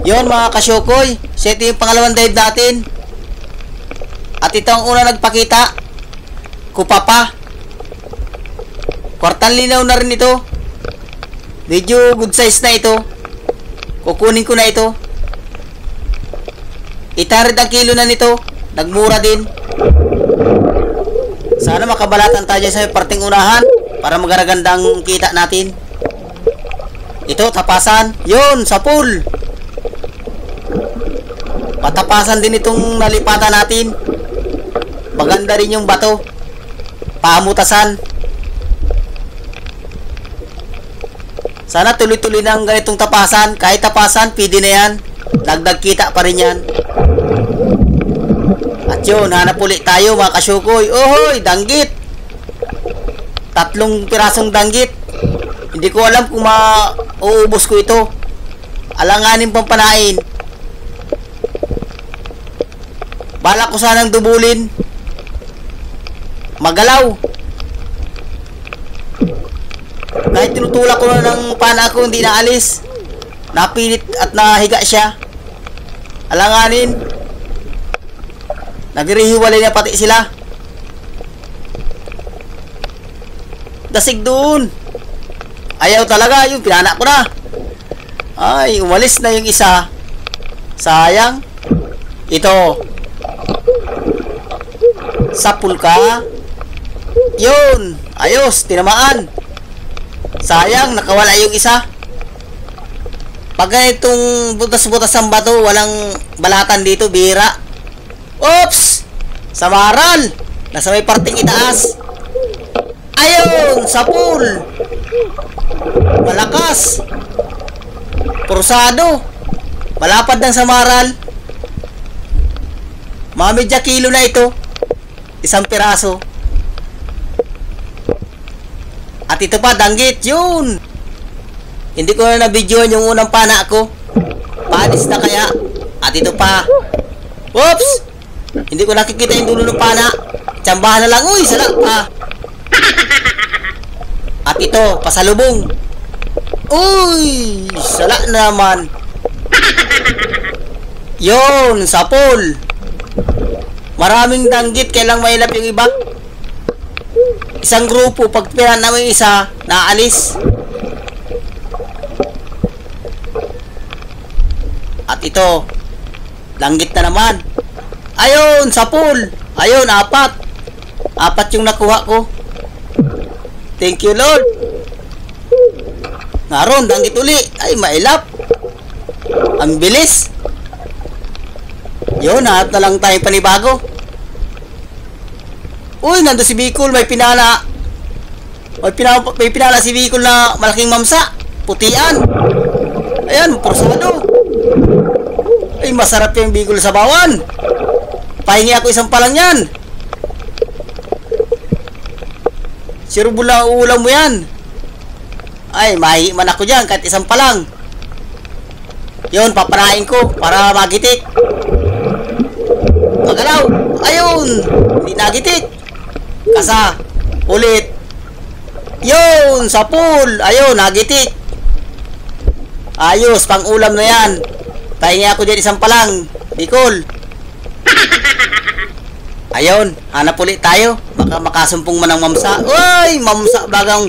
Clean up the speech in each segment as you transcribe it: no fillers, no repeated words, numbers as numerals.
Yun mga kasyokoy, so ito yung pangalawang dive natin. At ito ang una nagpakita. Kupapa. Kwartang linaw na rin ito. Medyo good size na ito. Kukunin ko na ito. 800 ang kilo na nito. Nagmura din. Sana makabalatan tayo sa parting unahan para magagandang kita natin. Ito, tapasan. Yun, sa pool. Patapasan din itong nalipatan natin. Maganda rin yung bato. Pamutasan. Sana tuloy-tuloy ng ganitong tapasan. Kahit tapasan, pwede na yan. Dagdag kita pa rin yan. At yun, hanap ulit tayo mga kasyukoy. Ohoy, danggit. 3 pirasong danggit. Hindi ko alam kung mauubos ko ito. Alanganin pang panain. Balak ko sanang dubulin. Magalaw. Kahit tinutulak ko na ng pana ko, hindi naalis. Napilit at nahiga siya. Alanganin. Nagrihiwalay na pati sila. Dasig doon. Ayaw talaga, yung pinana ko na. Ay, umalis na yung isa. Sayang. Ito. Sapul ka. Yun. Ayos, tinamaan. Sayang, nakawala yung isa. Pag ganitong butas-butas ang bato, walang balatan dito, bira. Oops! Samaral! Nasa may parting itaas. Ayun! Sa pool! Malakas! Pursado! Malapad ng samaral. Mga medya kilo na ito. 1 piraso. At ito pa, danggit. Yun! Hindi ko na na-videoan yung unang pana ko. Panis na kaya. At ito pa. Oops! Hindi ko nakikita yung dulo ng pana. Tsambahan na lang. Uy, sala pa. At ito, pasalubong. Uy, sala naman. Yun, sa pool. Maraming danggit. Kailang mailap yung iba. Isang grupo, pag pinan naman yung isa, naalis. At ito, langgit na naman. Ayun, sa pool. Ayun, 4. 4 yung nakuha ko. Thank you, Lord. Naroon, danggit uli. Ay, mailap. Ang bilis. Yun, hanap na lang tayo panibago. Uy, nandun si Bicol. May pinala. May pinala si Bicol na malaking mamsa. Putian. Ayan, pursado. Ay, masarap yung Bicol sa bawan. Pahingi ako isang palang yan. Siro bula ulam mo yan. Ay, mahiman ako dyan kahit isang palang. Yun, papanain ko para magitik. Magalaw. Ayun, hindi nagitik. Kasa. Ulit. Yun, sa pool. Ayun, nagitik. Ayos, pang ulam na yan. Pahingi ako dyan isang palang. Bicol. Ayun, hanap ulit tayo. Baka makasumpong man ang mamsa. Uy, mamsa bagang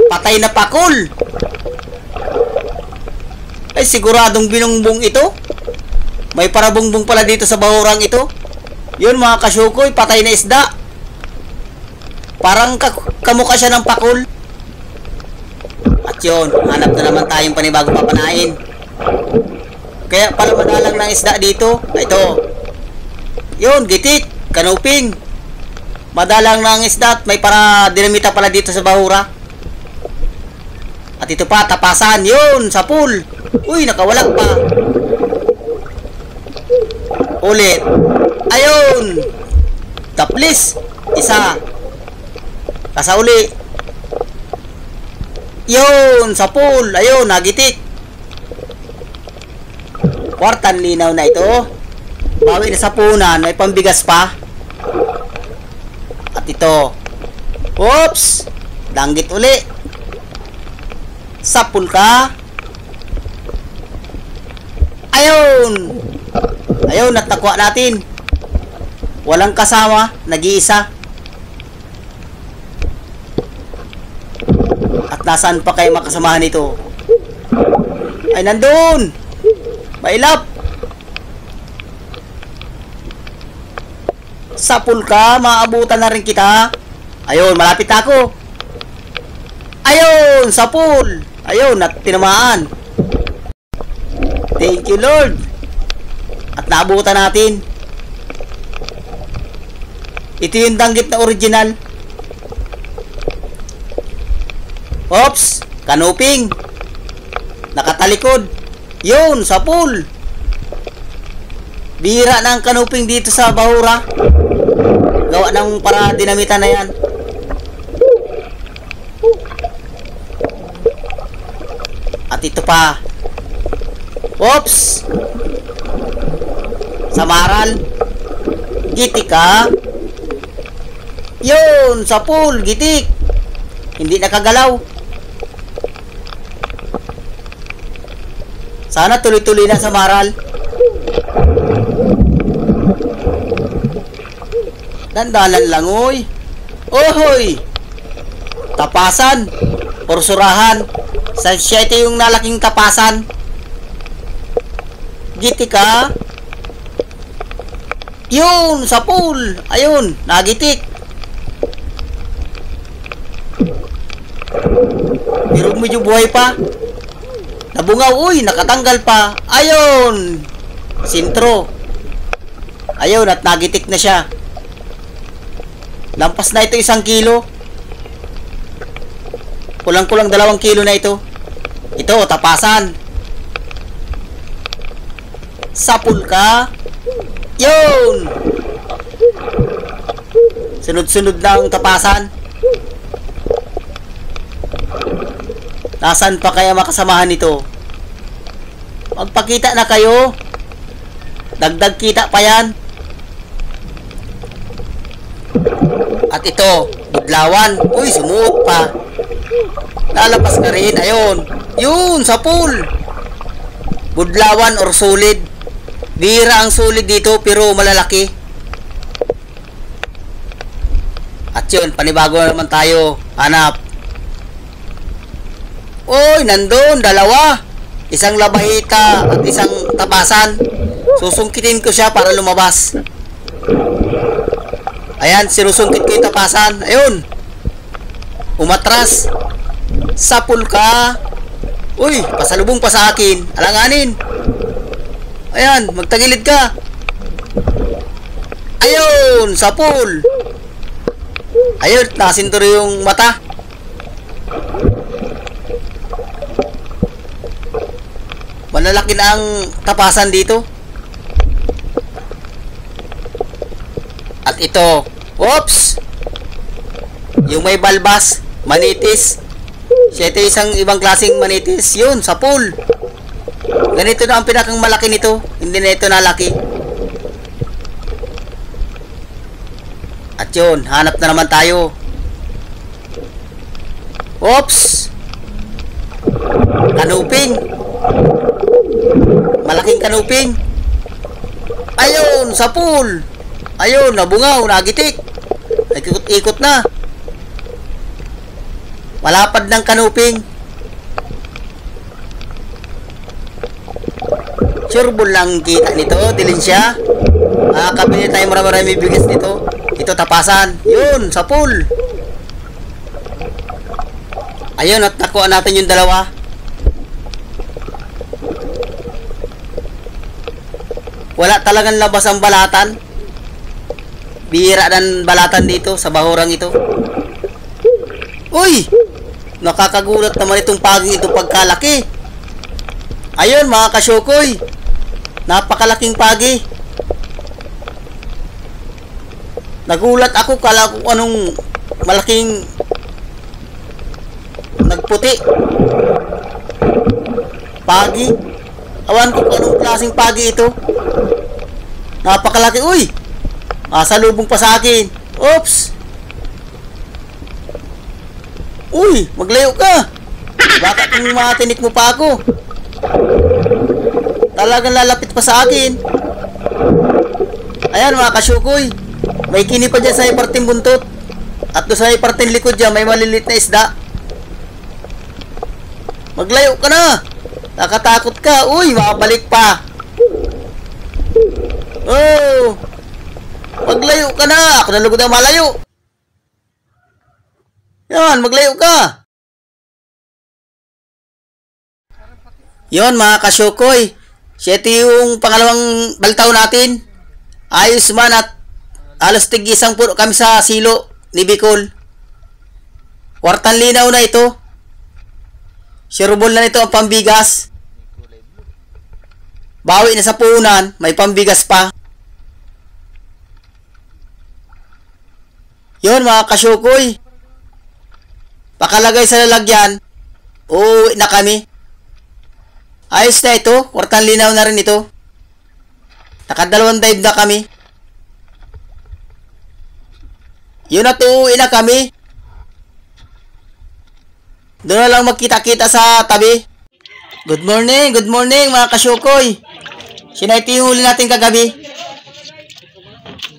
patay na pakol. Ay, siguradong binungbong ito. May parabungbong pala dito sa bahurang ito. Yun mga kasyukoy, patay na isda. Parang kamukha siya ng pakol. At yun, hanap na naman tayong panibagong papanain. Kaya pala madalang ng isda dito. Ito. Yun, gitik. Kanuping. Madalang ng isda at may para dinamita pala dito sa bahura. At ito pa, tapasan. Yun, sa pool. Uy, nakawalag pa. Ulit. Ayun. Taplis. Isa. Kasauli. Yun, sa pool. Ayun, nagitik. Kwartan linaw na ito. Bawi na sa punan. May pambigas pa. At ito. Oops. Danggit uli. Sapul ka. Ayun. Ayun. Ayun, at nakuha natin. Walang kasama, nag-iisa. At nasaan pa kayo makasamahan nito? Ay, nandun! Mailap! Sapul ka, maabutan na rin kita. Ayun, malapit ako. Ayun, sapul. Ayun, at tinamaan. Thank you, Lord. At naabutan natin. Ito yung danggit na original. Oops, kanuping. Nakatalikod. Yun, sapul. Bihira na ang kanuping dito sa Bahura. Gawa ng para dinamitan na yan. At ito pa. Oops. Samaral. Gitik ka. Yun, sapul, gitik. Hindi nakagalaw. Sana tuloy-tuloy na samaral. Dandalan lang, oy. Ohoy! Tapasan. Porsurahan. Sa 7 yung nalaking tapasan. Gitik ka. Yun, sa pool. Ayun, nagitik. Pero medyo buhay pa. Nabungaw, uy, nakatanggal pa. Ayun. Sintro. Ayun, at nagitik na siya. Lampas na ito 1 kilo. Kulang-kulang 2 kilo na ito. Ito, tapasan. Sapul ka. Yun. Sunod-sunod na ang tapasan. Nasaan pa kaya makasamahan nito? Magpakita na kayo. Dagdag kita pa yan. At ito, budlawan. Uy, sumuot pa. Lalapas ka rin. Ayun. Yun, sa pool. Budlawan or solid. Bira ang solid dito pero malalaki. At yun, panibago na naman tayo. Hanap. Uy, nandun, 2. Isang labahita at isang tapasan. Susungkitin ko siya para lumabas. Ayan, sinusungkit ko yung tapasan. Ayun. Umatras. Sapul ka. Uy, pasalubong pa sa akin. Alanganin. Ayan, magtagilid ka. Ayun, sapul. Ayun, nasinturo yung mata. Malalaki na ang tapasan dito. At ito, whoops! Yung may balbas, manitis. Siya ito isang ibang klaseng manitis. Yun, sa pool. Ganito na ang pinakang malaki nito. Hindi na ito nalaki. At yun, hanap na naman tayo. Oops! Kanuping. Malaking kanuping. Ayun, sa pool. Ayun, nabungaw, nagitik. Ikot-ikot na. Malapad ng kanuping. Sureball lang kita nito, dilin siya. Kabili tayo marami-marami bigas nito. Ito, tapasan. Yun, sa pool. Ayun, at nakuha natin yung 2. Wala talagang labas ang balatan. Bihira ng balatan dito sa bahurang ito. Uy! Nakakagulat naman itong paging ito pagkalaki. Ayun, mga kasyokoy. Napakalaking pagi. Nagulat ako, kala ko anong malaking nagputi. Pagi. Awan ko kung anong klaseng pagi ito. Napakalaki. Uy! Salubong pa sa akin. Oops! Uy! Maglayo ka! Baka kung matinik mo pa ako. Talagang lalapit pa sa akin. Ayan mga kasyukoy. May kini pa dyan sa iparting buntot. At doon sa iparting likod dyan, may malilit na isda. Maglayo ka na. Nakatakot ka. Uy, makabalik pa. Oh. Maglayo ka na. Ako nalugod ang malayo. Yan, maglayo ka. Yon mga kasyukoy. Ito yung pangalawang baltaw natin. Ayos man at halos tig-isang puno kami sa silo ni Bicol. Kwartang linaw na ito. Sureball na nito ang pambigas. Bawi na sa puhunan, may pambigas pa. Yon mga kasyukoy. Pakalagay sa lalagyan, uuwi na kami. Ayos na ito, kwartang linaw na rin ito. Nakadalawang dive na kami. Yun at uuwi na kami. Doon na lang magkita-kita sa tabi. Good morning mga kasyukoy. Sinayti yung huli natin kagabi.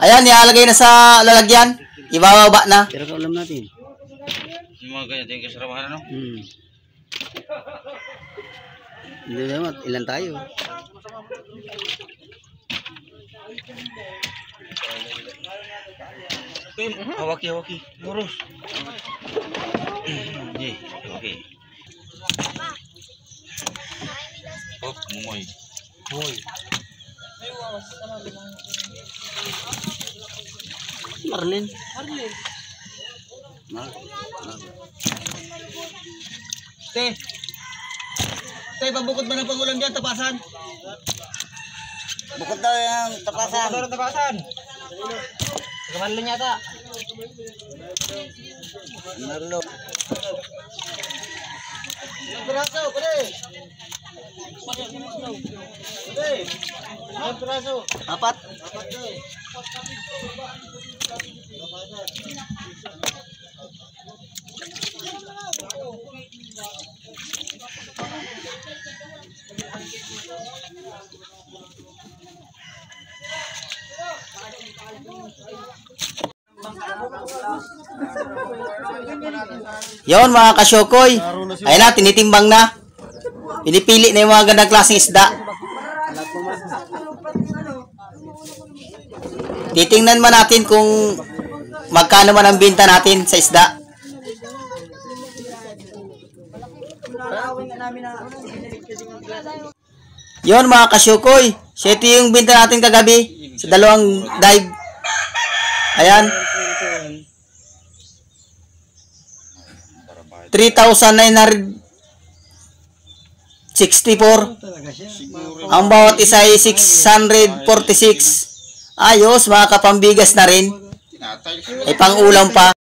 Ayan, ialagay na sa lalagyan. Ibababa na. Pero kaulam natin. Yung mga ganyan, tingin kasarabahan ano? Hindi naman, ilan tayo? Hawaki. Lurus. Okay. Oh, mumoy. Hoy. Marlin. Tay, pabukod ba ng pangulam dyan, tapasan? Bukod daw yung tapasan. Tapasan. Kamanlon yata. Marlo. Piraso, pare. Piraso. Apat. Yon mga kasyukoy. Ayun na, tinitimbang na. Pinipili na yung mga gandang klaseng isda. Titingnan man natin kung magkano man ang binta natin sa isda. Yon mga kasyukoy. Ito yung binta natin kagabi sa dalawang dive. Ayan. 3,964. Ang bawat isa ay 646. Ayos, mga kapambigas na rin. Ay pang ulam pa.